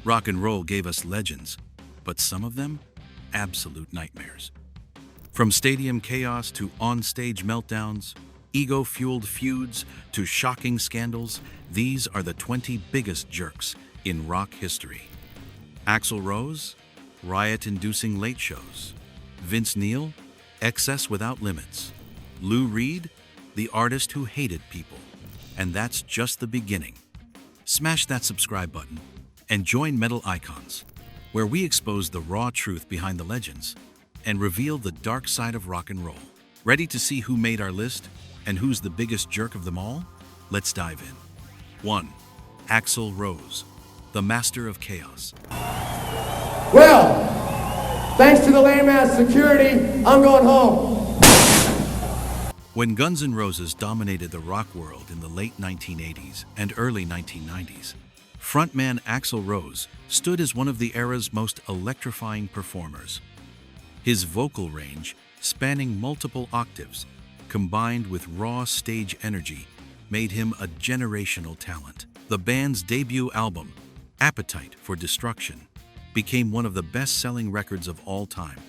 Rock and roll gave us legends, but some of them, absolute nightmares. From stadium chaos to on-stage meltdowns, ego-fueled feuds to shocking scandals, these are the 20 biggest jerks in rock history. Axel Rose, riot-inducing late shows. Vince Neil, excess without limits. Lou Reed, the artist who hated people. And that's just the beginning. Smash that subscribe button and join Metal Icons, where we expose the raw truth behind the legends and reveal the dark side of rock and roll. Ready to see who made our list and who's the biggest jerk of them all? Let's dive in. 1. Axel Rose, the master of chaos. Well, thanks to the lame-ass security, I'm going home. When Guns N' Roses dominated the rock world in the late 1980s and early 1990s, frontman Axel Rose stood as one of the era's most electrifying performers. His vocal range, spanning multiple octaves, combined with raw stage energy, made him a generational talent. The band's debut album, Appetite for Destruction, became one of the best-selling records of all time,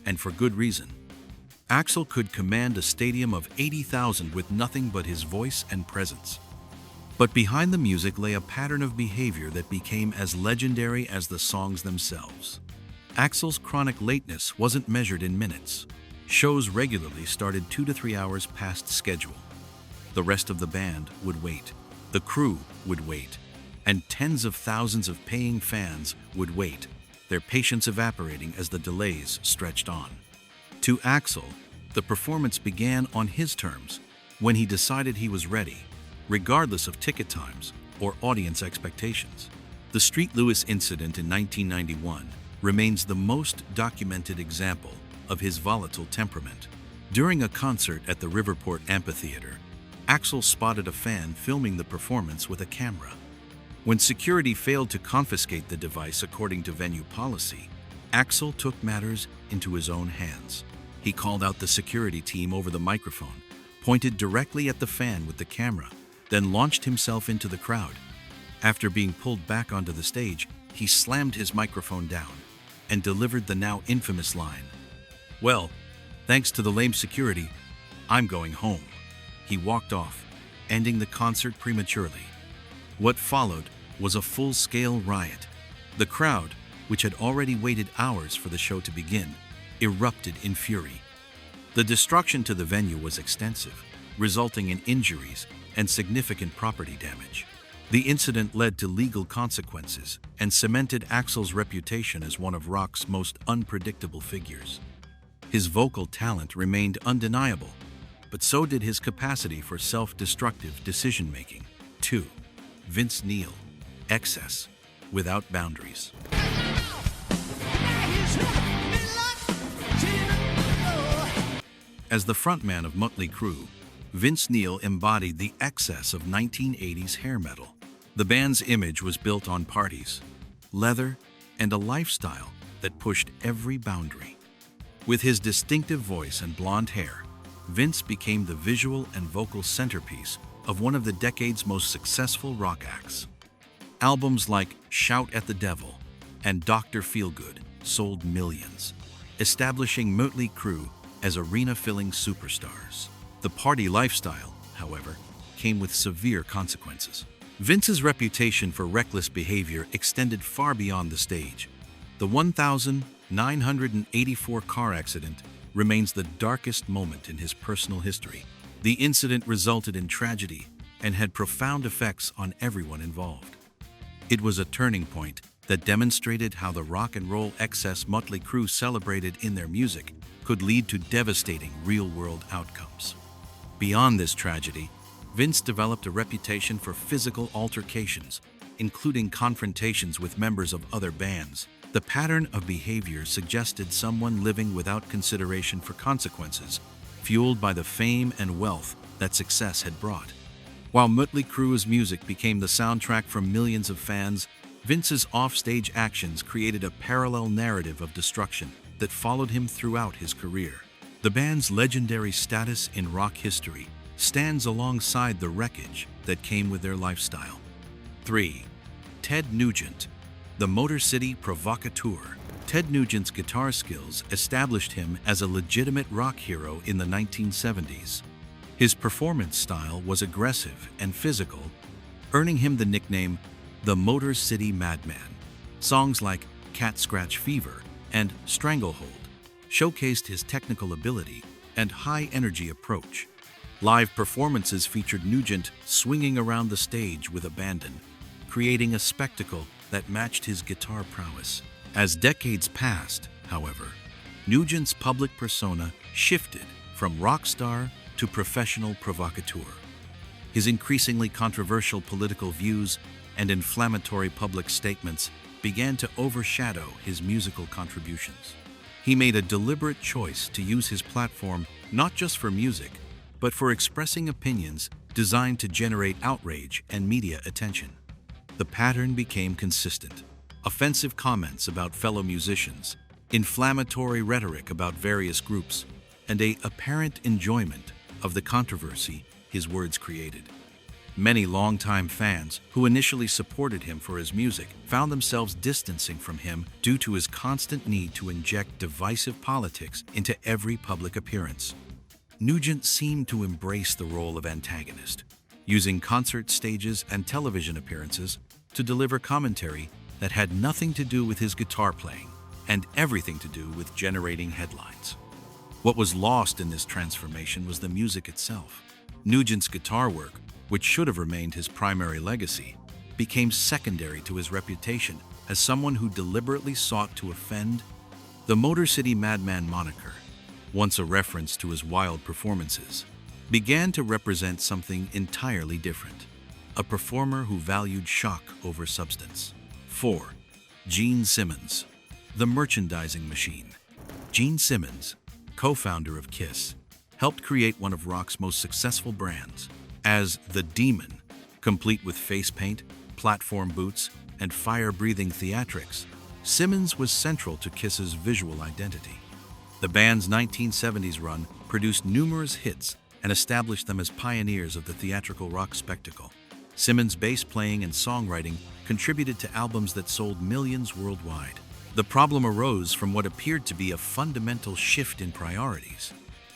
and for good reason. Axel could command a stadium of 80,000 with nothing but his voice and presence. But behind the music lay a pattern of behavior that became as legendary as the songs themselves. Axel's chronic lateness wasn't measured in minutes. Shows regularly started 2 to 3 hours past schedule. The rest of the band would wait. The crew would wait. And tens of thousands of paying fans would wait, their patience evaporating as the delays stretched on. To Axel, the performance began on his terms, when he decided he was ready, regardless of ticket times or audience expectations. The Street Louis incident in 1991 remains the most documented example of his volatile temperament. During a concert at the Riverport Amphitheater, Axel spotted a fan filming the performance with a camera. When security failed to confiscate the device according to venue policy, Axel took matters into his own hands. He called out the security team over the microphone, pointed directly at the fan with the camera, then launched himself into the crowd. After being pulled back onto the stage, he slammed his microphone down and delivered the now infamous line, "Well, thanks to the lame security, I'm going home." He walked off, ending the concert prematurely. What followed was a full-scale riot. The crowd, which had already waited hours for the show to begin, erupted in fury. The destruction to the venue was extensive, resulting in injuries and significant property damage. The incident led to legal consequences and cemented Axel's reputation as one of rock's most unpredictable figures. His vocal talent remained undeniable, but so did his capacity for self-destructive decision-making. 2. Vince Neil, excess without boundaries. As the frontman of Mötley Crüe, Vince Neil embodied the excess of 1980s hair metal. The band's image was built on parties, leather, and a lifestyle that pushed every boundary. With his distinctive voice and blonde hair, Vince became the visual and vocal centerpiece of one of the decade's most successful rock acts. Albums like Shout at the Devil and Dr. Feelgood sold millions, establishing Mötley Crüe as arena-filling superstars. The party lifestyle, however, came with severe consequences. Vince's reputation for reckless behavior extended far beyond the stage. The 1,984 car accident remains the darkest moment in his personal history. The incident resulted in tragedy and had profound effects on everyone involved. It was a turning point that demonstrated how the rock and roll excess Mötley Crüe celebrated in their music could lead to devastating real-world outcomes. Beyond this tragedy, Vince developed a reputation for physical altercations, including confrontations with members of other bands. The pattern of behavior suggested someone living without consideration for consequences, fueled by the fame and wealth that success had brought. While Mötley Crüe's music became the soundtrack for millions of fans, Vince's offstage actions created a parallel narrative of destruction that followed him throughout his career. The band's legendary status in rock history stands alongside the wreckage that came with their lifestyle. 3. Ted Nugent, the Motor City Provocateur. Ted Nugent's guitar skills established him as a legitimate rock hero in the 1970s. His performance style was aggressive and physical, earning him the nickname the Motor City Madman. Songs like Cat Scratch Fever and Stranglehold showcased his technical ability and high-energy approach. Live performances featured Nugent swinging around the stage with abandon, creating a spectacle that matched his guitar prowess. As decades passed, however, Nugent's public persona shifted from rock star to professional provocateur. His increasingly controversial political views and inflammatory public statements began to overshadow his musical contributions. He made a deliberate choice to use his platform not just for music, but for expressing opinions designed to generate outrage and media attention. The pattern became consistent. Offensive comments about fellow musicians, inflammatory rhetoric about various groups, and an apparent enjoyment of the controversy his words created. Many longtime fans who initially supported him for his music found themselves distancing from him due to his constant need to inject divisive politics into every public appearance. Nugent seemed to embrace the role of antagonist, using concert stages and television appearances to deliver commentary that had nothing to do with his guitar playing and everything to do with generating headlines. What was lost in this transformation was the music itself. Nugent's guitar work, which should have remained his primary legacy, became secondary to his reputation as someone who deliberately sought to offend. The Motor City Madman moniker, once a reference to his wild performances, began to represent something entirely different: a performer who valued shock over substance. 4. Gene Simmons, the merchandising machine. Gene Simmons, co-founder of Kiss, helped create one of rock's most successful brands. As the Demon, complete with face paint, platform boots, and fire-breathing theatrics, Simmons was central to Kiss's visual identity. The band's 1970s run produced numerous hits and established them as pioneers of the theatrical rock spectacle. Simmons' bass playing and songwriting contributed to albums that sold millions worldwide. The problem arose from what appeared to be a fundamental shift in priorities.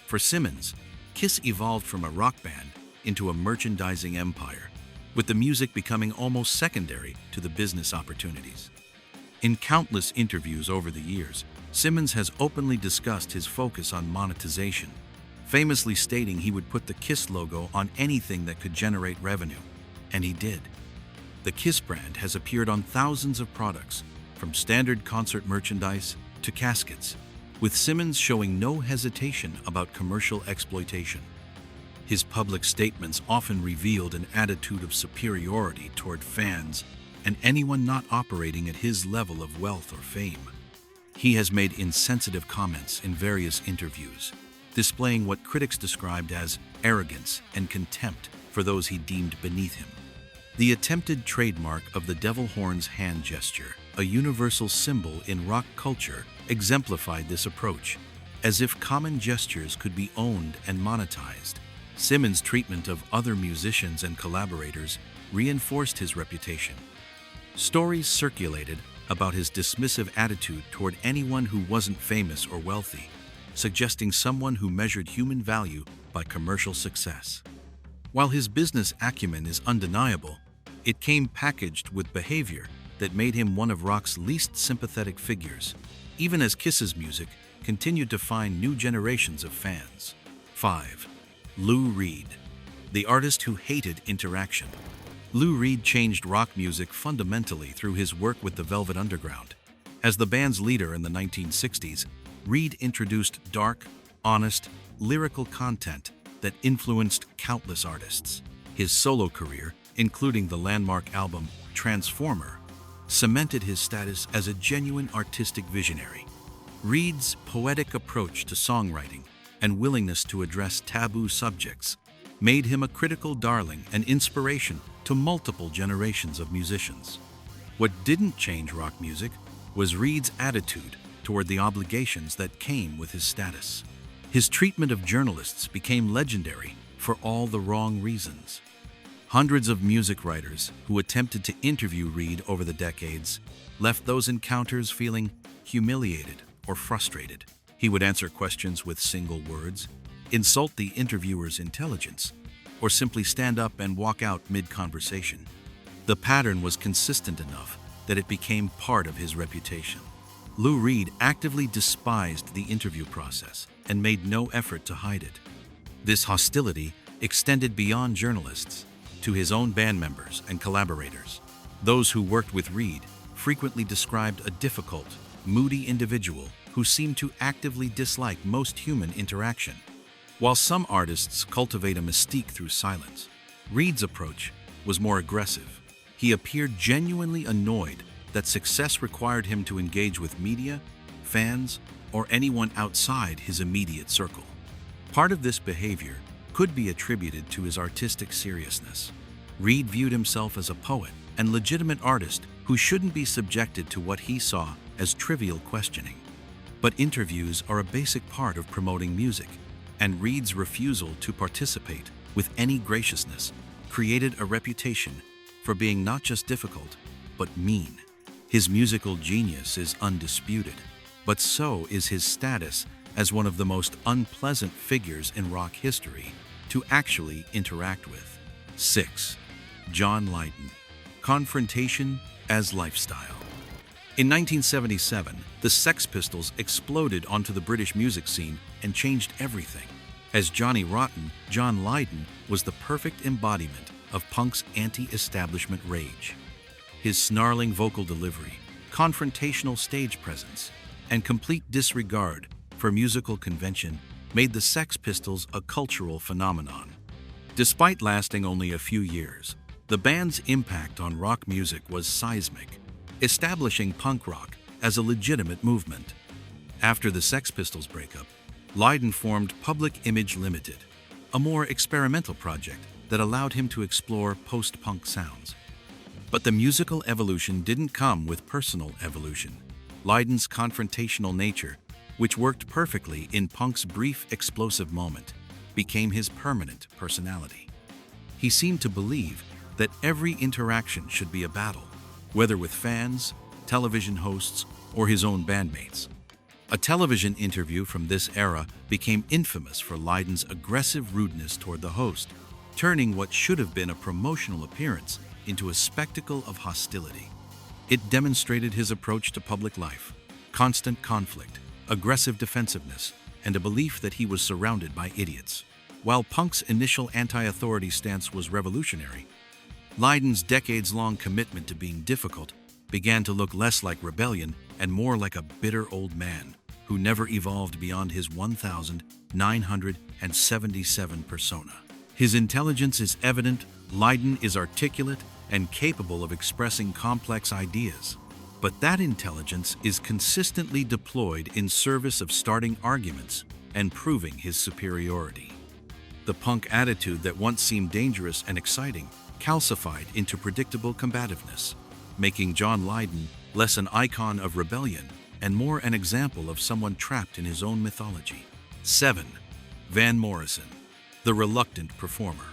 For Simmons, Kiss evolved from a rock band into a merchandising empire, with the music becoming almost secondary to the business opportunities. In countless interviews over the years, Simmons has openly discussed his focus on monetization, famously stating he would put the Kiss logo on anything that could generate revenue, and he did. The Kiss brand has appeared on thousands of products, from standard concert merchandise to caskets, with Simmons showing no hesitation about commercial exploitation. His public statements often revealed an attitude of superiority toward fans and anyone not operating at his level of wealth or fame. He has made insensitive comments in various interviews, displaying what critics described as arrogance and contempt for those he deemed beneath him. The attempted trademark of the devil horn's hand gesture, a universal symbol in rock culture, exemplified this approach, as if common gestures could be owned and monetized. Simmons' treatment of other musicians and collaborators reinforced his reputation. Stories circulated about his dismissive attitude toward anyone who wasn't famous or wealthy, suggesting someone who measured human value by commercial success. While his business acumen is undeniable, it came packaged with behavior that made him one of rock's least sympathetic figures, even as Kiss's music continued to find new generations of fans. 5. Lou Reed, the artist who hated interaction. Lou Reed changed rock music fundamentally through his work with the Velvet Underground. As the band's leader in the 1960s, Reed introduced dark, honest, lyrical content that influenced countless artists. His solo career, including the landmark album Transformer, cemented his status as a genuine artistic visionary. Reed's poetic approach to songwriting and willingness to address taboo subjects made him a critical darling and inspiration to multiple generations of musicians. What didn't change rock music was Reed's attitude toward the obligations that came with his status. His treatment of journalists became legendary for all the wrong reasons. Hundreds of music writers who attempted to interview Reed over the decades left those encounters feeling humiliated or frustrated. He would answer questions with single words, insult the interviewer's intelligence, or simply stand up and walk out mid-conversation. The pattern was consistent enough that it became part of his reputation. Lou Reed actively despised the interview process and made no effort to hide it. This hostility extended beyond journalists to his own band members and collaborators. Those who worked with Reed frequently described a difficult, moody individual who seemed to actively dislike most human interaction. While some artists cultivate a mystique through silence, Reed's approach was more aggressive. He appeared genuinely annoyed that success required him to engage with media, fans, or anyone outside his immediate circle. Part of this behavior could be attributed to his artistic seriousness. Reed viewed himself as a poet and legitimate artist who shouldn't be subjected to what he saw as trivial questioning. But interviews are a basic part of promoting music, and Reed's refusal to participate with any graciousness created a reputation for being not just difficult, but mean. His musical genius is undisputed, but so is his status as one of the most unpleasant figures in rock history to actually interact with. 6. John Lydon. Confrontation as lifestyle. In 1977, the Sex Pistols exploded onto the British music scene and changed everything. As Johnny Rotten, John Lydon was the perfect embodiment of punk's anti-establishment rage. His snarling vocal delivery, confrontational stage presence, and complete disregard for musical convention made the Sex Pistols a cultural phenomenon. Despite lasting only a few years, the band's impact on rock music was seismic, establishing punk rock as a legitimate movement. After the Sex Pistols breakup, Lydon formed Public Image Limited, a more experimental project that allowed him to explore post-punk sounds. But the musical evolution didn't come with personal evolution. Lydon's confrontational nature, which worked perfectly in punk's brief explosive moment, became his permanent personality. He seemed to believe that every interaction should be a battle, whether with fans, television hosts, or his own bandmates. A television interview from this era became infamous for Lydon's aggressive rudeness toward the host, turning what should have been a promotional appearance into a spectacle of hostility. It demonstrated his approach to public life: constant conflict, aggressive defensiveness, and a belief that he was surrounded by idiots. While punk's initial anti-authority stance was revolutionary, Lydon's decades-long commitment to being difficult began to look less like rebellion and more like a bitter old man who never evolved beyond his 1977 persona. His intelligence is evident, Lydon is articulate and capable of expressing complex ideas. But that intelligence is consistently deployed in service of starting arguments and proving his superiority. The punk attitude that once seemed dangerous and exciting calcified into predictable combativeness, making John Lydon less an icon of rebellion and more an example of someone trapped in his own mythology. 7. Van Morrison, the reluctant performer.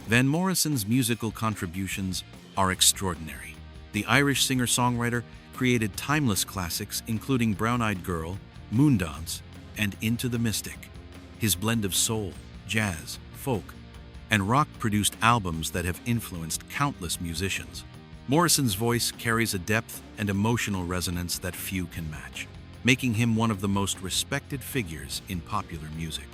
Van Morrison's musical contributions are extraordinary. The Irish singer-songwriter created timeless classics including Brown-Eyed Girl, Moondance, and Into the Mystic. His blend of soul, jazz, folk, and rock produced albums that have influenced countless musicians. Morrison's voice carries a depth and emotional resonance that few can match, making him one of the most respected figures in popular music.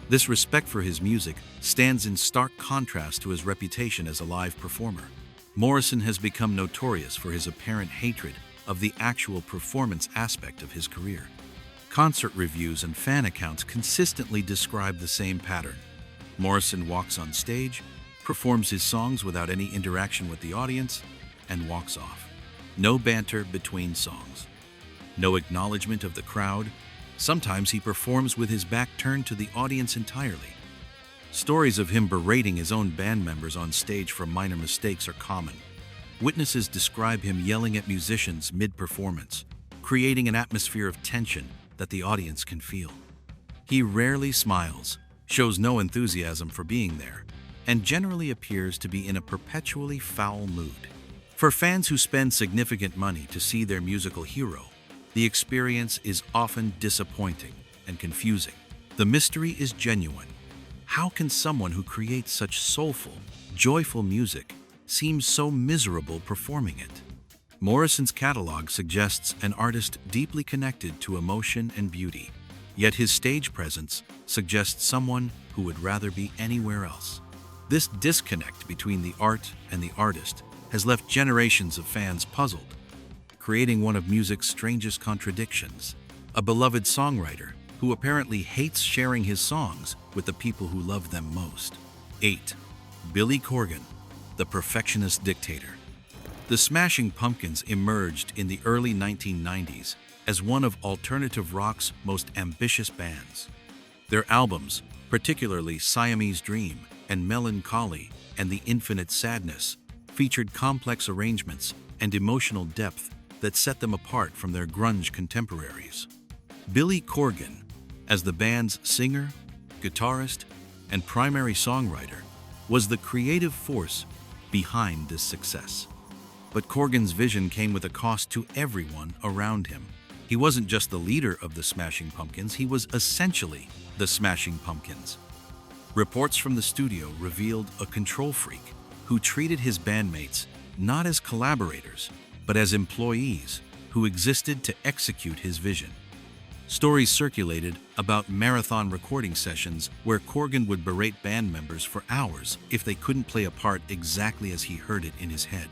This respect for his music stands in stark contrast to his reputation as a live performer. Morrison has become notorious for his apparent hatred of the actual performance aspect of his career. Concert reviews and fan accounts consistently describe the same pattern. Morrison walks on stage, performs his songs without any interaction with the audience, and walks off. No banter between songs. No acknowledgement of the crowd. Sometimes he performs with his back turned to the audience entirely. Stories of him berating his own band members on stage for minor mistakes are common. Witnesses describe him yelling at musicians mid-performance, creating an atmosphere of tension that the audience can feel. He rarely smiles, shows no enthusiasm for being there, and generally appears to be in a perpetually foul mood. For fans who spend significant money to see their musical hero, the experience is often disappointing and confusing. The mystery is genuine. How can someone who creates such soulful, joyful music seem so miserable performing it? Morrison's catalog suggests an artist deeply connected to emotion and beauty, yet his stage presence suggests someone who would rather be anywhere else. This disconnect between the art and the artist has left generations of fans puzzled, creating one of music's strangest contradictions. A beloved songwriter who apparently hates sharing his songs with the people who love them most. 8. Billy Corgan, the perfectionist dictator. The Smashing Pumpkins emerged in the early 1990s as one of alternative rock's most ambitious bands. Their albums, particularly Siamese Dream and Melancholy and The Infinite Sadness, featured complex arrangements and emotional depth that set them apart from their grunge contemporaries. Billy Corgan, as the band's singer, guitarist, and primary songwriter, was the creative force behind this success. But Corgan's vision came with a cost to everyone around him. He wasn't just the leader of the Smashing Pumpkins, he was essentially the Smashing Pumpkins. Reports from the studio revealed a control freak who treated his bandmates not as collaborators, but as employees who existed to execute his vision. Stories circulated about marathon recording sessions where Corgan would berate band members for hours if they couldn't play a part exactly as he heard it in his head.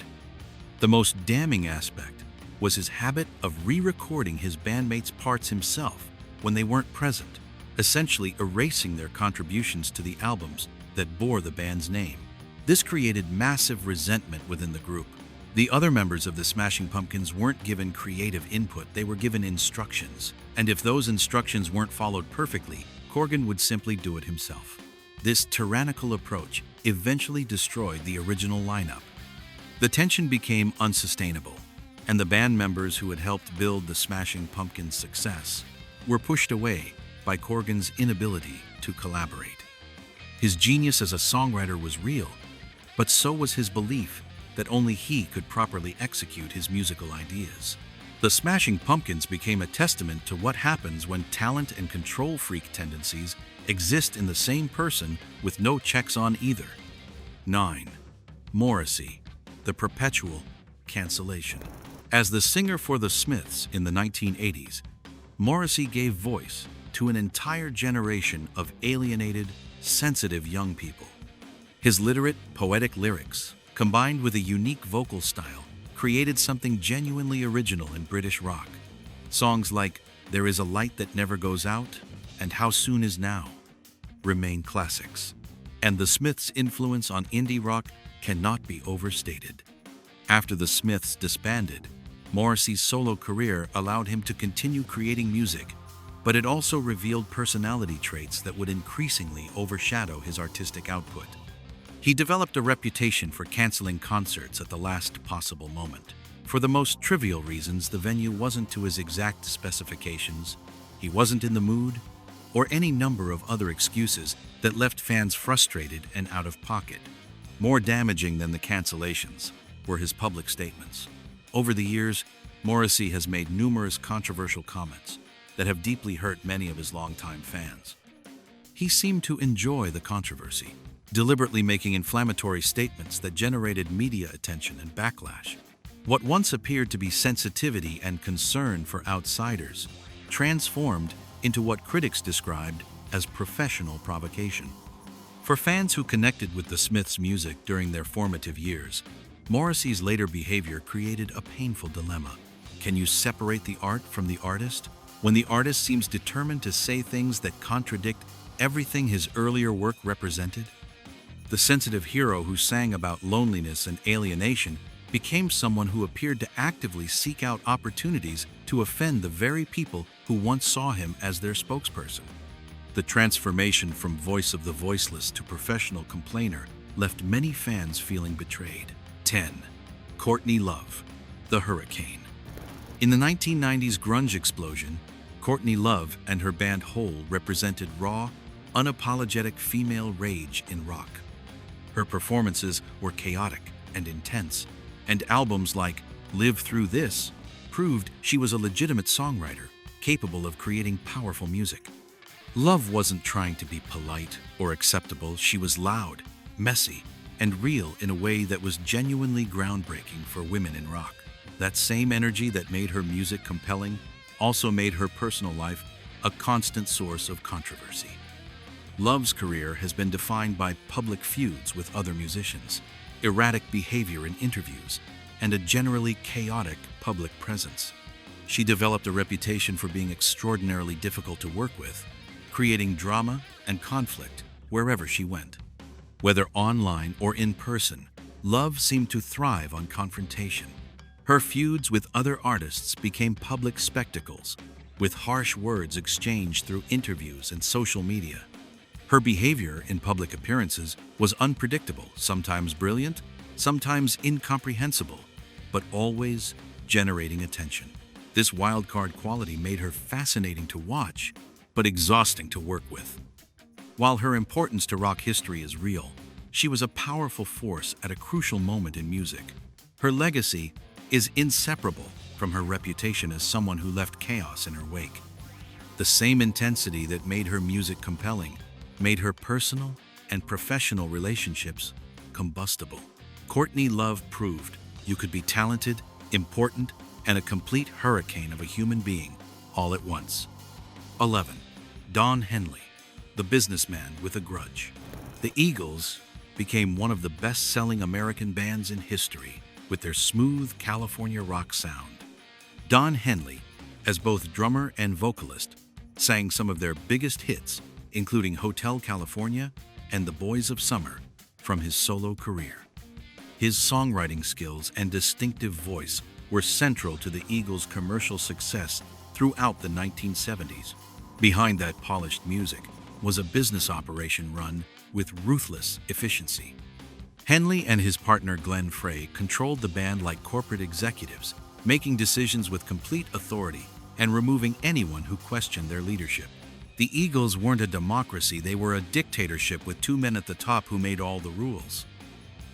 The most damning aspect was his habit of re-recording his bandmates' parts himself when they weren't present, essentially erasing their contributions to the albums that bore the band's name. This created massive resentment within the group. The other members of the Smashing Pumpkins weren't given creative input, they were given instructions. And if those instructions weren't followed perfectly, Corgan would simply do it himself. This tyrannical approach eventually destroyed the original lineup. The tension became unsustainable, and the band members who had helped build the Smashing Pumpkins' success were pushed away by Corgan's inability to collaborate. His genius as a songwriter was real, but so was his belief that only he could properly execute his musical ideas. The Smashing Pumpkins became a testament to what happens when talent and control freak tendencies exist in the same person with no checks on either. 9. Morrissey, the perpetual cancellation. As the singer for the Smiths in the 1980s, Morrissey gave voice to an entire generation of alienated, sensitive young people. His literate, poetic lyrics, combined with a unique vocal style, created something genuinely original in British rock. Songs like There Is a Light That Never Goes Out and How Soon Is Now remain classics, and the Smiths' influence on indie rock cannot be overstated. After the Smiths disbanded, Morrissey's solo career allowed him to continue creating music, but it also revealed personality traits that would increasingly overshadow his artistic output. He developed a reputation for canceling concerts at the last possible moment. For the most trivial reasons, the venue wasn't to his exact specifications, he wasn't in the mood, or any number of other excuses that left fans frustrated and out of pocket. More damaging than the cancellations were his public statements. Over the years, Morrissey has made numerous controversial comments that have deeply hurt many of his longtime fans. He seemed to enjoy the controversy, deliberately making inflammatory statements that generated media attention and backlash. What once appeared to be sensitivity and concern for outsiders transformed into what critics described as professional provocation. For fans who connected with the Smiths' music during their formative years, Morrissey's later behavior created a painful dilemma. Can you separate the art from the artist? When the artist seems determined to say things that contradict everything his earlier work represented? The sensitive hero who sang about loneliness and alienation became someone who appeared to actively seek out opportunities to offend the very people who once saw him as their spokesperson. The transformation from voice of the voiceless to professional complainer left many fans feeling betrayed. 10. Courtney Love, the Hurricane. In the 1990s grunge explosion, Courtney Love and her band Hole represented raw, unapologetic female rage in rock. Her performances were chaotic and intense, and albums like Live Through This proved she was a legitimate songwriter capable of creating powerful music. Love wasn't trying to be polite or acceptable. She was loud, messy, and real in a way that was genuinely groundbreaking for women in rock. That same energy that made her music compelling also made her personal life a constant source of controversy. Love's career has been defined by public feuds with other musicians, erratic behavior in interviews, and a generally chaotic public presence. She developed a reputation for being extraordinarily difficult to work with, creating drama and conflict wherever she went. Whether online or in person, Love seemed to thrive on confrontation. Her feuds with other artists became public spectacles, with harsh words exchanged through interviews and social media. Her behavior in public appearances was unpredictable, sometimes brilliant, sometimes incomprehensible, but always generating attention. This wildcard quality made her fascinating to watch, but exhausting to work with. While her importance to rock history is real, she was a powerful force at a crucial moment in music. Her legacy is inseparable from her reputation as someone who left chaos in her wake. The same intensity that made her music compelling made her personal and professional relationships combustible. Courtney Love proved you could be talented, important, and a complete hurricane of a human being all at once. 11. Don Henley, the businessman with a grudge. The Eagles became one of the best-selling American bands in history with their smooth California rock sound. Don Henley, as both drummer and vocalist, sang some of their biggest hits, including Hotel California and The Boys of Summer, from his solo career. His songwriting skills and distinctive voice were central to the Eagles' commercial success throughout the 1970s. Behind that polished music was a business operation run with ruthless efficiency. Henley and his partner Glenn Frey controlled the band like corporate executives, making decisions with complete authority and removing anyone who questioned their leadership. The Eagles weren't a democracy, they were a dictatorship with two men at the top who made all the rules.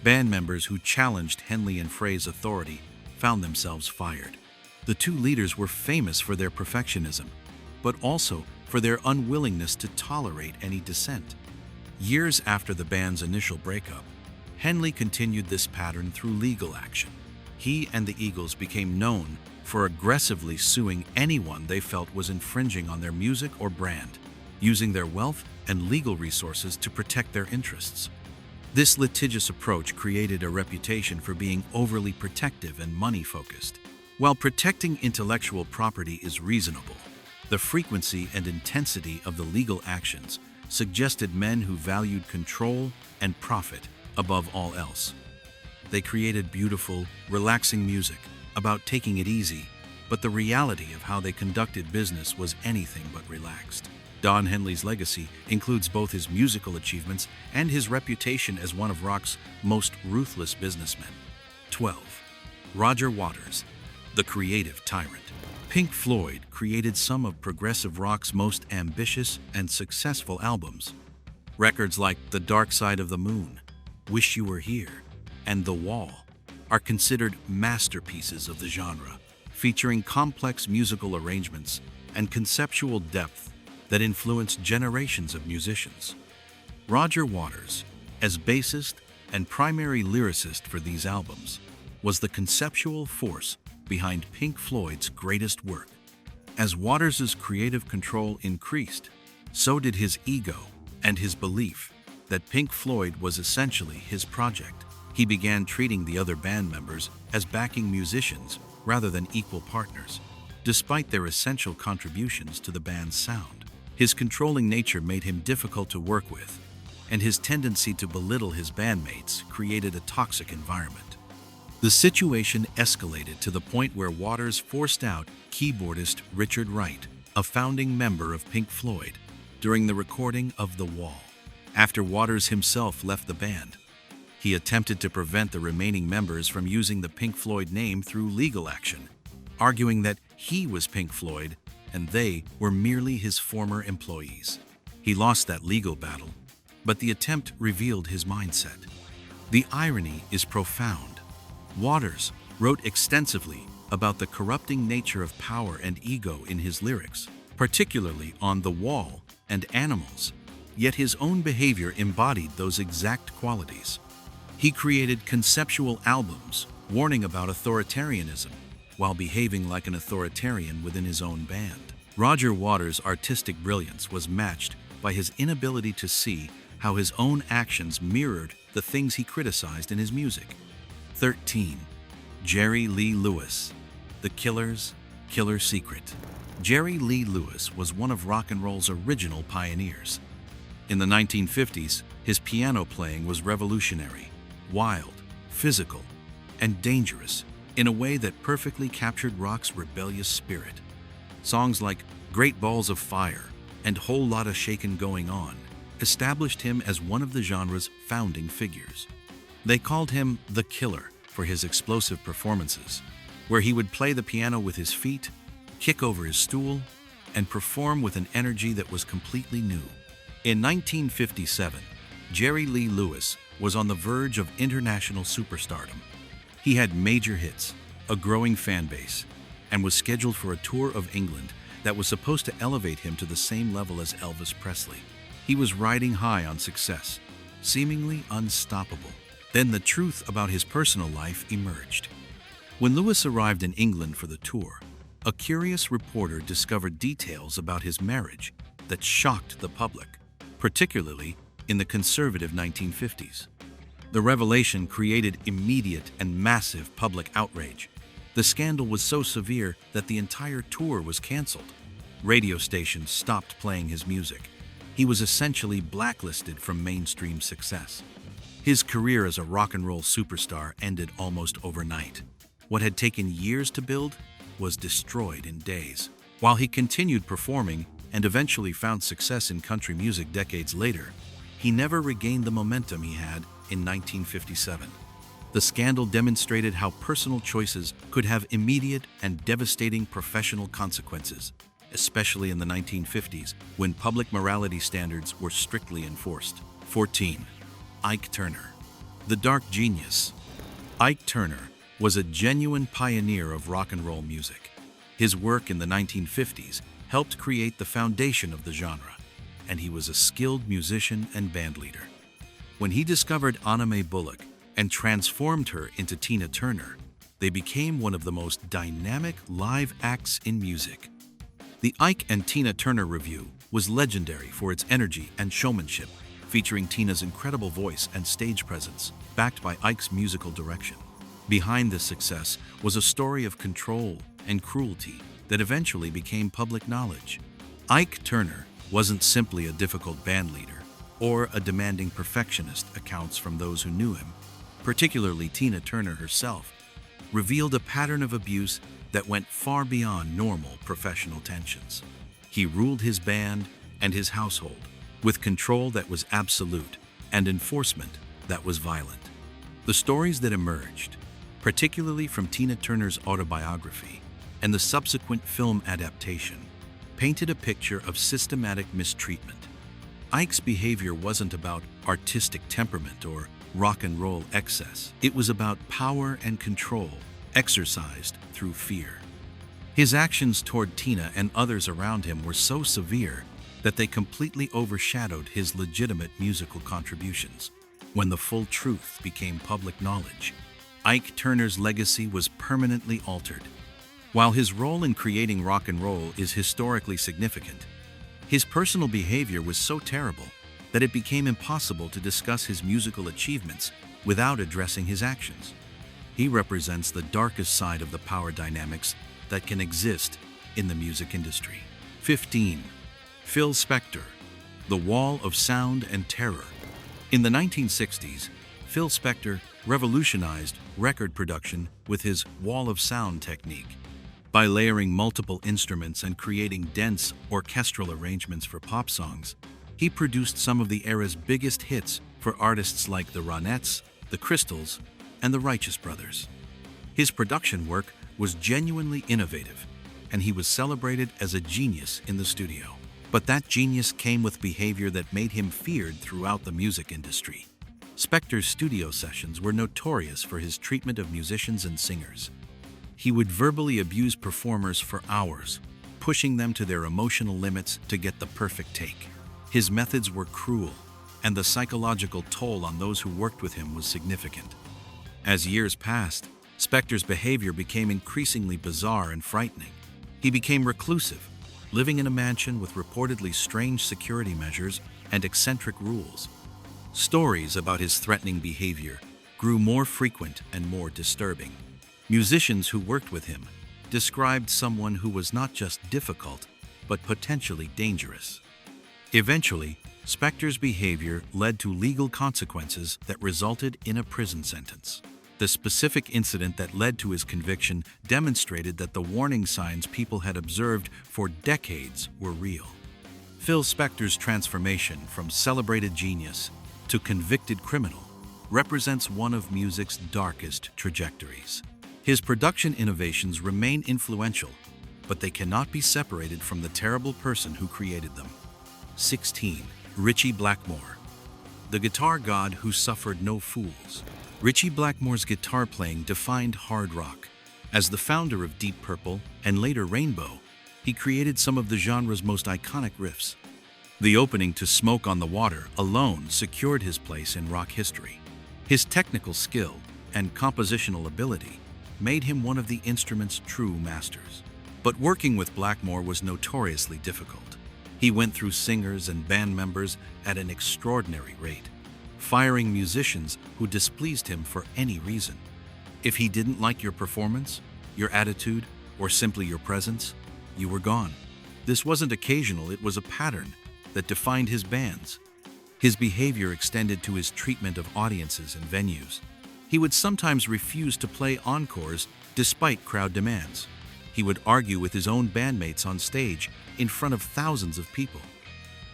Band members who challenged Henley and Frey's authority found themselves fired. The two leaders were famous for their perfectionism, but also for their unwillingness to tolerate any dissent. Years after the band's initial breakup, Henley continued this pattern through legal action. He and the Eagles became known for aggressively suing anyone they felt was infringing on their music or brand, using their wealth and legal resources to protect their interests. This litigious approach created a reputation for being overly protective and money-focused. While protecting intellectual property is reasonable, the frequency and intensity of the legal actions suggested men who valued control and profit above all else. They created beautiful, relaxing music about taking it easy, but the reality of how they conducted business was anything but relaxed. Don Henley's legacy includes both his musical achievements and his reputation as one of rock's most ruthless businessmen. 12. Roger Waters, the creative tyrant. Pink Floyd created some of progressive rock's most ambitious and successful albums. Records like The Dark Side of the Moon, Wish You Were Here, and The Wall are considered masterpieces of the genre, featuring complex musical arrangements and conceptual depth that influenced generations of musicians. Roger Waters, as bassist and primary lyricist for these albums, was the conceptual force behind Pink Floyd's greatest work. As Waters' creative control increased, so did his ego and his belief that Pink Floyd was essentially his project. He began treating the other band members as backing musicians rather than equal partners, despite their essential contributions to the band's sound. His controlling nature made him difficult to work with, and his tendency to belittle his bandmates created a toxic environment. The situation escalated to the point where Waters forced out keyboardist Richard Wright, a founding member of Pink Floyd, during the recording of The Wall. After Waters himself left the band, he attempted to prevent the remaining members from using the Pink Floyd name through legal action, arguing that he was Pink Floyd and they were merely his former employees. He lost that legal battle, but the attempt revealed his mindset. The irony is profound. Waters wrote extensively about the corrupting nature of power and ego in his lyrics, particularly on The Wall and Animals, yet his own behavior embodied those exact qualities. He created conceptual albums warning about authoritarianism while behaving like an authoritarian within his own band. Roger Waters' artistic brilliance was matched by his inability to see how his own actions mirrored the things he criticized in his music. 13. Jerry Lee Lewis, The Killer's Killer Secret. Jerry Lee Lewis was one of rock and roll's original pioneers. In the 1950s, his piano playing was revolutionary, wild, physical, and dangerous in a way that perfectly captured rock's rebellious spirit. Songs like Great Balls of Fire and Whole Lotta Shakin' Going On established him as one of the genre's founding figures. They called him The Killer for his explosive performances, where he would play the piano with his feet, kick over his stool, and perform with an energy that was completely new. In 1957, Jerry Lee Lewis was on the verge of international superstardom. He had major hits, a growing fan base, and was scheduled for a tour of England that was supposed to elevate him to the same level as Elvis Presley. He was riding high on success, seemingly unstoppable. Then the truth about his personal life emerged. When Lewis arrived in England for the tour, a curious reporter discovered details about his marriage that shocked the public, particularly in the conservative 1950s. The revelation created immediate and massive public outrage. The scandal was so severe that the entire tour was canceled. Radio stations stopped playing his music. He was essentially blacklisted from mainstream success. His career as a rock and roll superstar ended almost overnight. What had taken years to build was destroyed in days. While he continued performing and eventually found success in country music decades later, he never regained the momentum he had in 1957. The scandal demonstrated how personal choices could have immediate and devastating professional consequences, especially in the 1950s when public morality standards were strictly enforced. 14. Ike Turner, the Dark Genius. Ike Turner was a genuine pioneer of rock and roll music. His work in the 1950s helped create the foundation of the genre, and he was a skilled musician and bandleader. When he discovered Anna Mae Bullock and transformed her into Tina Turner, they became one of the most dynamic live acts in music. The Ike and Tina Turner Revue was legendary for its energy and showmanship, featuring Tina's incredible voice and stage presence, backed by Ike's musical direction. Behind this success was a story of control and cruelty that eventually became public knowledge. Ike Turner wasn't simply a difficult bandleader or a demanding perfectionist. Accounts from those who knew him, particularly Tina Turner herself, revealed a pattern of abuse that went far beyond normal professional tensions. He ruled his band and his household with control that was absolute and enforcement that was violent. The stories that emerged, particularly from Tina Turner's autobiography and the subsequent film adaptation, painted a picture of systematic mistreatment. Ike's behavior wasn't about artistic temperament or rock and roll excess. It was about power and control, exercised through fear. His actions toward Tina and others around him were so severe that they completely overshadowed his legitimate musical contributions. When the full truth became public knowledge, Ike Turner's legacy was permanently altered. While his role in creating rock and roll is historically significant, his personal behavior was so terrible that it became impossible to discuss his musical achievements without addressing his actions. He represents the darkest side of the power dynamics that can exist in the music industry. 15. Phil Spector, The Wall of Sound and Terror. In the 1960s, Phil Spector revolutionized record production with his wall of sound technique. By layering multiple instruments and creating dense orchestral arrangements for pop songs, he produced some of the era's biggest hits for artists like the Ronettes, the Crystals, and the Righteous Brothers. His production work was genuinely innovative, and he was celebrated as a genius in the studio. But that genius came with behavior that made him feared throughout the music industry. Spector's studio sessions were notorious for his treatment of musicians and singers. He would verbally abuse performers for hours, pushing them to their emotional limits to get the perfect take. His methods were cruel, and the psychological toll on those who worked with him was significant. As years passed, Spector's behavior became increasingly bizarre and frightening. He became reclusive, living in a mansion with reportedly strange security measures and eccentric rules. Stories about his threatening behavior grew more frequent and more disturbing. Musicians who worked with him described someone who was not just difficult, but potentially dangerous. Eventually, Spector's behavior led to legal consequences that resulted in a prison sentence. The specific incident that led to his conviction demonstrated that the warning signs people had observed for decades were real. Phil Spector's transformation from celebrated genius to convicted criminal represents one of music's darkest trajectories. His production innovations remain influential, but they cannot be separated from the terrible person who created them. 16. Ritchie Blackmore, the guitar god who suffered no fools. Ritchie Blackmore's guitar playing defined hard rock. As the founder of Deep Purple and later Rainbow, he created some of the genre's most iconic riffs. The opening to Smoke on the Water alone secured his place in rock history. His technical skill and compositional ability made him one of the instrument's true masters. But working with Blackmore was notoriously difficult. He went through singers and band members at an extraordinary rate, firing musicians who displeased him for any reason. If he didn't like your performance, your attitude, or simply your presence, you were gone. This wasn't occasional, it was a pattern that defined his bands. His behavior extended to his treatment of audiences and venues. He would sometimes refuse to play encores despite crowd demands. He would argue with his own bandmates on stage in front of thousands of people.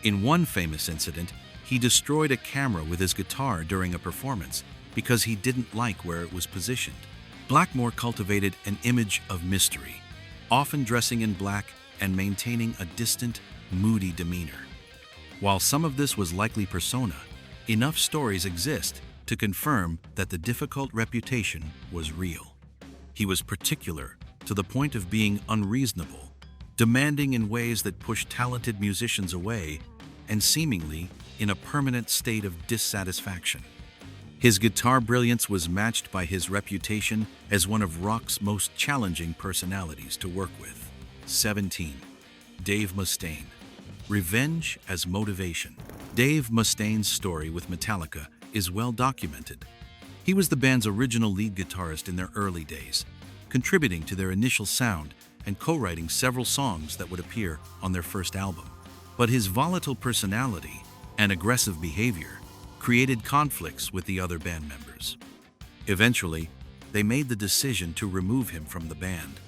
In one famous incident, he destroyed a camera with his guitar during a performance because he didn't like where it was positioned. Blackmore cultivated an image of mystery, often dressing in black and maintaining a distant, moody demeanor. While some of this was likely persona, enough stories exist to confirm that the difficult reputation was real. He was particular to the point of being unreasonable, demanding in ways that pushed talented musicians away, and seemingly in a permanent state of dissatisfaction. His guitar brilliance was matched by his reputation as one of rock's most challenging personalities to work with. 17. Dave Mustaine, revenge as motivation. Dave Mustaine's story with Metallica is well documented. He was the band's original lead guitarist in their early days, contributing to their initial sound and co-writing several songs that would appear on their first album. But his volatile personality and aggressive behavior created conflicts with the other band members. Eventually, they made the decision to remove him from the band,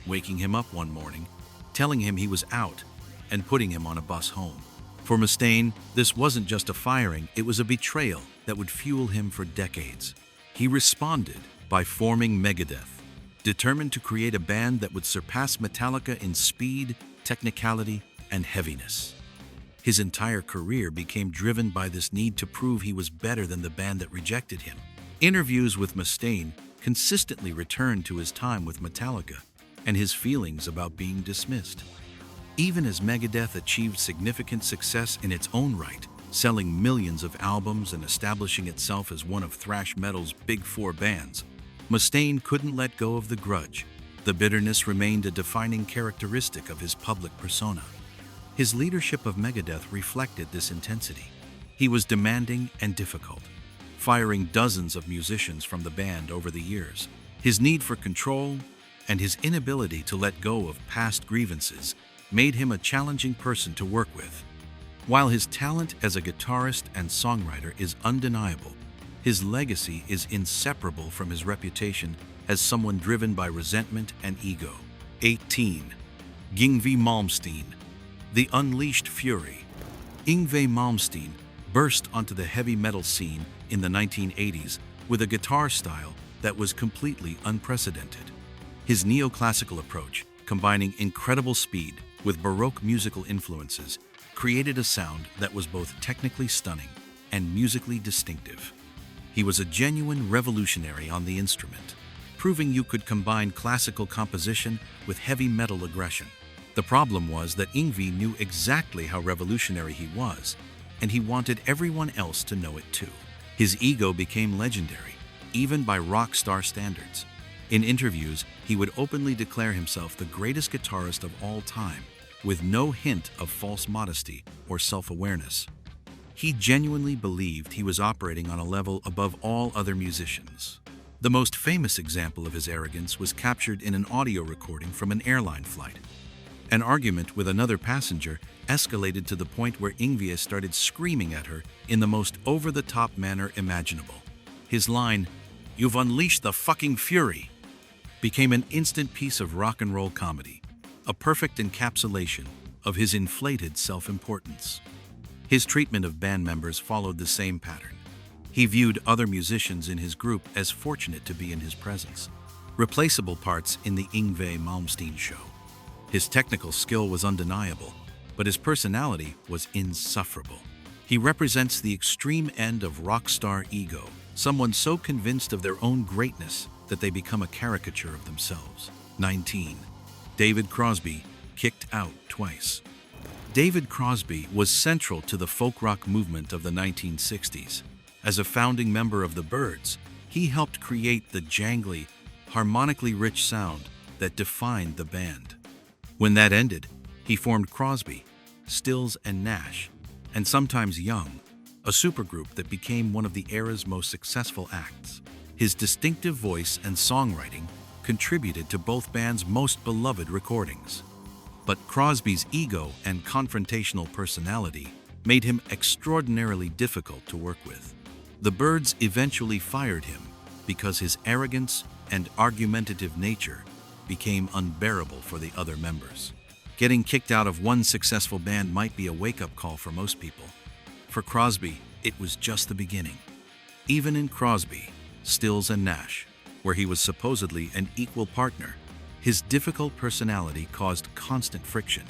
waking him up one morning, telling him he was out, and putting him on a bus home. For Mustaine, this wasn't just a firing, it was a betrayal that would fuel him for decades. He responded by forming Megadeth, determined to create a band that would surpass Metallica in speed, technicality, and heaviness. His entire career became driven by this need to prove he was better than the band that rejected him. Interviews with Mustaine consistently returned to his time with Metallica and his feelings about being dismissed. Even as Megadeth achieved significant success in its own right, selling millions of albums and establishing itself as one of thrash metal's big four bands, Mustaine couldn't let go of the grudge. The bitterness remained a defining characteristic of his public persona. His leadership of Megadeth reflected this intensity. He was demanding and difficult, firing dozens of musicians from the band over the years. His need for control and his inability to let go of past grievances made him a challenging person to work with. While his talent as a guitarist and songwriter is undeniable, his legacy is inseparable from his reputation as someone driven by resentment and ego. 18. Yngwie Malmsteen, the Unleashed Fury. Yngwie Malmsteen burst onto the heavy metal scene in the 1980s with a guitar style that was completely unprecedented. His neoclassical approach, combining incredible speed with Baroque musical influences, created a sound that was both technically stunning and musically distinctive. He was a genuine revolutionary on the instrument, proving you could combine classical composition with heavy metal aggression. The problem was that Yngwie knew exactly how revolutionary he was, and he wanted everyone else to know it too. His ego became legendary, even by rock star standards. In interviews, he would openly declare himself the greatest guitarist of all time, with no hint of false modesty or self-awareness. He genuinely believed he was operating on a level above all other musicians. The most famous example of his arrogance was captured in an audio recording from an airline flight. An argument with another passenger escalated to the point where Yngwie started screaming at her in the most over-the-top manner imaginable. His line, "You've unleashed the fucking fury," became an instant piece of rock and roll comedy, a perfect encapsulation of his inflated self-importance. His treatment of band members followed the same pattern. He viewed other musicians in his group as fortunate to be in his presence, replaceable parts in the Yngwie Malmsteen show. His technical skill was undeniable, but his personality was insufferable. He represents the extreme end of rock star ego, someone so convinced of their own greatness that they become a caricature of themselves. 19. David Crosby, kicked out twice. David Crosby was central to the folk rock movement of the 1960s. As a founding member of the Byrds, he helped create the jangly, harmonically rich sound that defined the band. When that ended, he formed Crosby, Stills and Nash, and sometimes Young, a supergroup that became one of the era's most successful acts. His distinctive voice and songwriting contributed to both bands' most beloved recordings. But Crosby's ego and confrontational personality made him extraordinarily difficult to work with. The Byrds eventually fired him because his arrogance and argumentative nature became unbearable for the other members. Getting kicked out of one successful band might be a wake-up call for most people. For Crosby, it was just the beginning. Even in Crosby, Stills and Nash, where he was supposedly an equal partner, his difficult personality caused constant friction.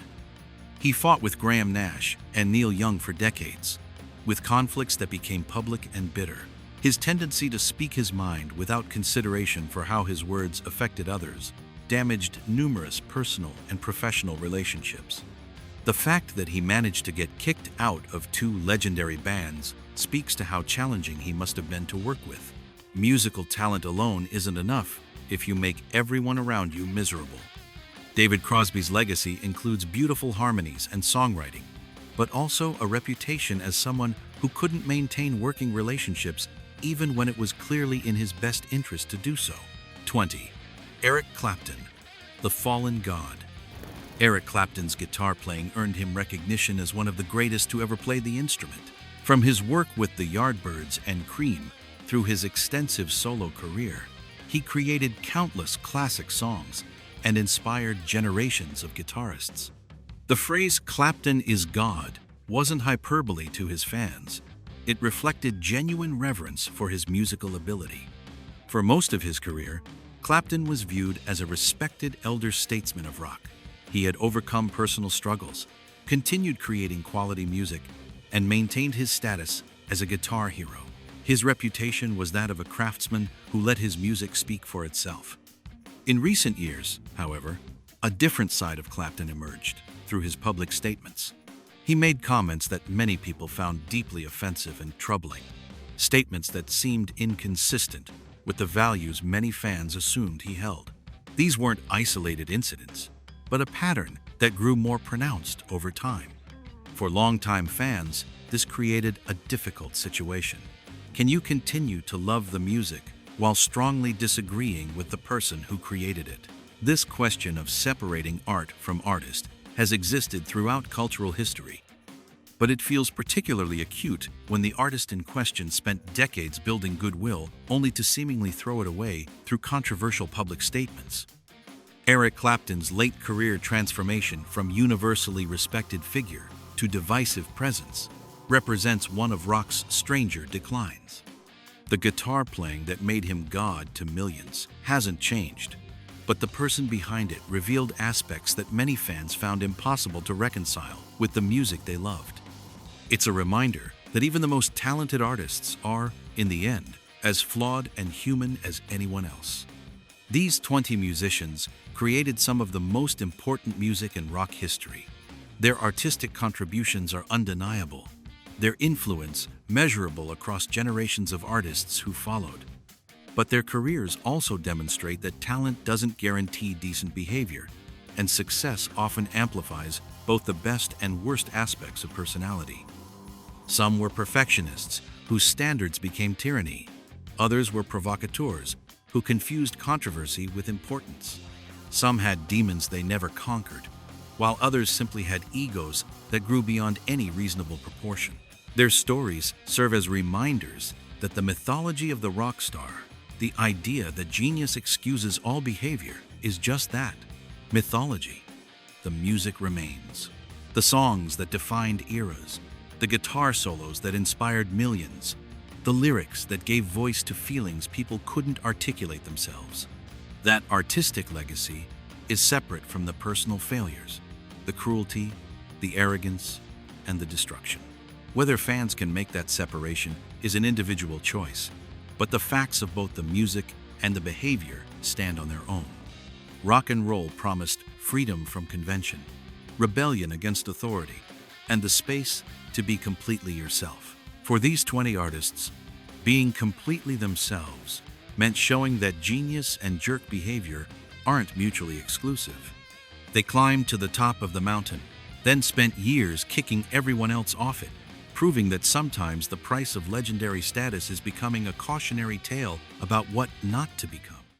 He fought with Graham Nash and Neil Young for decades, with conflicts that became public and bitter. His tendency to speak his mind without consideration for how his words affected others damaged numerous personal and professional relationships. The fact that he managed to get kicked out of two legendary bands speaks to how challenging he must have been to work with. Musical talent alone isn't enough if you make everyone around you miserable. David Crosby's legacy includes beautiful harmonies and songwriting, but also a reputation as someone who couldn't maintain working relationships even when it was clearly in his best interest to do so. 20. Eric Clapton, the fallen god. Eric Clapton's guitar playing earned him recognition as one of the greatest to ever play the instrument. From his work with the Yardbirds and Cream through his extensive solo career, he created countless classic songs and inspired generations of guitarists. The phrase "Clapton is God" wasn't hyperbole to his fans. It reflected genuine reverence for his musical ability. For most of his career, Clapton was viewed as a respected elder statesman of rock. He had overcome personal struggles, continued creating quality music, and maintained his status as a guitar hero. His reputation was that of a craftsman who let his music speak for itself. In recent years, however, a different side of Clapton emerged through his public statements. He made comments that many people found deeply offensive and troubling, statements that seemed inconsistent with the values many fans assumed he held. These weren't isolated incidents, but a pattern that grew more pronounced over time. For longtime fans, this created a difficult situation. Can you continue to love the music while strongly disagreeing with the person who created it? This question of separating art from artist has existed throughout cultural history, but it feels particularly acute when the artist in question spent decades building goodwill only to seemingly throw it away through controversial public statements. Eric Clapton's late career transformation from universally respected figure to divisive presence represents one of rock's stranger declines. The guitar playing that made him God to millions hasn't changed, but the person behind it revealed aspects that many fans found impossible to reconcile with the music they loved. It's a reminder that even the most talented artists are, in the end, as flawed and human as anyone else. These 20 musicians created some of the most important music in rock history. Their artistic contributions are undeniable, their influence measurable across generations of artists who followed. But their careers also demonstrate that talent doesn't guarantee decent behavior, and success often amplifies both the best and worst aspects of personality. Some were perfectionists, whose standards became tyranny. Others were provocateurs, who confused controversy with importance. Some had demons they never conquered, while others simply had egos that grew beyond any reasonable proportion. Their stories serve as reminders that the mythology of the rock star, the idea that genius excuses all behavior, is just that, mythology. The music remains. The songs that defined eras, the guitar solos that inspired millions, the lyrics that gave voice to feelings people couldn't articulate themselves. That artistic legacy is separate from the personal failures, the cruelty, the arrogance, and the destruction. Whether fans can make that separation is an individual choice, but the facts of both the music and the behavior stand on their own. Rock and roll promised freedom from convention, rebellion against authority, and the space to be completely yourself. For these 20 artists, being completely themselves meant showing that genius and jerk behavior aren't mutually exclusive. They climbed to the top of the mountain, then spent years kicking everyone else off it, proving that sometimes the price of legendary status is becoming a cautionary tale about what not to become.